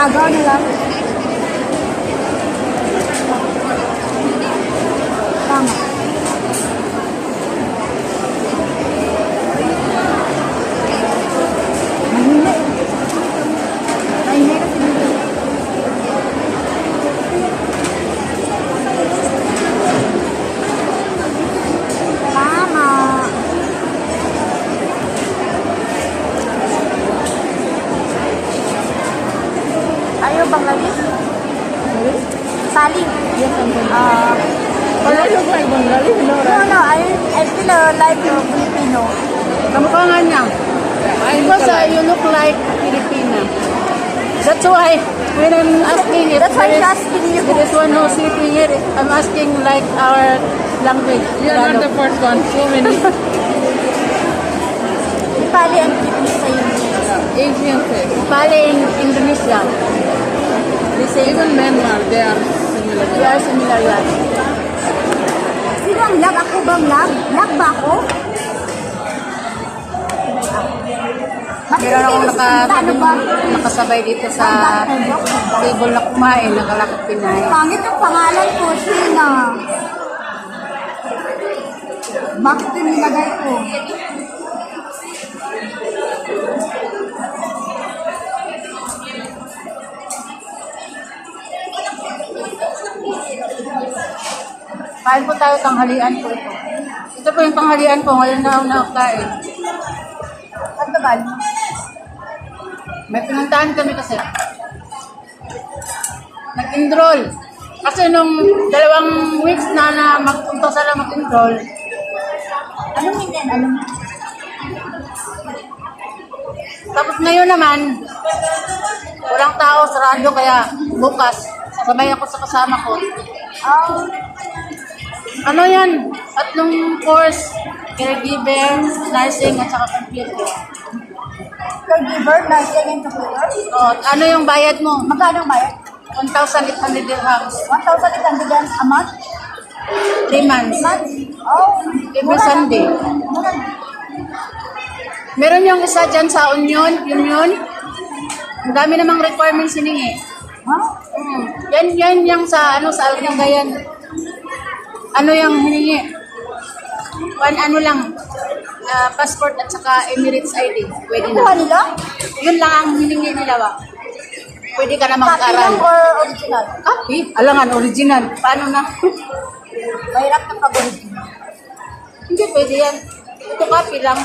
Agaw na lang. Tama. Mahina. Mahina kasi nito. Tama. Ayaw Bangladesh? Sali. Yes, I'm going. But I look like Bengali, no, no, right? no, I feel like a Filipino. Kamukha nga niya. Because you look like Filipina. That's why, when I'm asking if That's why there I'm asking you. there is one who's sleeping here, I'm asking like our language. You're not the first one. So many Ipali ang Philippines sa iyo. Asians. Bali in Indonesia. They say Even Myanmar, they are similar. they are similar yan. Sino ang lag? Ako bang lag? Lag ba ako? Meron akong Ano ba? nakasabay dito sa table na kumain, nakalakot Pinay. Pangit yung pangalan ko, Sina. Bakit yung nilagay ko? Kain po tayo, tanghalian po ito. Ito po yung tanghalian ko, ngayon na ako nakakain. Ano ba? May pinuntahan kami kasi. Nag-enroll. Kasi nung 2 weeks na magpunta sila mag-enroll, Anong minyan? Anong tapos ngayon naman, walang tao, sarado, kaya bukas, sabay ako sa kasama ko. Oh, Ano yan? Tatlong course, caregiver, nursing, at saka computer. caregiver, nursing, and computer. O, ano yung bayad mo? Magkano ba yan? 1,800 dirhams. 1,800 a month? 3 months. Month? Oh, Every mura lang. Sunday. Mura lang. Meron yung isa dyan sa Union. Ang dami namang requirements hiningi. Ha? Yan yung sa Alcagayan. Ano yung hiningi? Ano lang, passport at saka Emirates ID. Pwede Kuha na. nila? Yun lang ang hiningi nila ba? Pwede ka na Copy lang mag-aral. or original? Copy? Alangan, original. Paano na? Mahirap ng paborito. Hindi, pwede yan. Ito copy lang.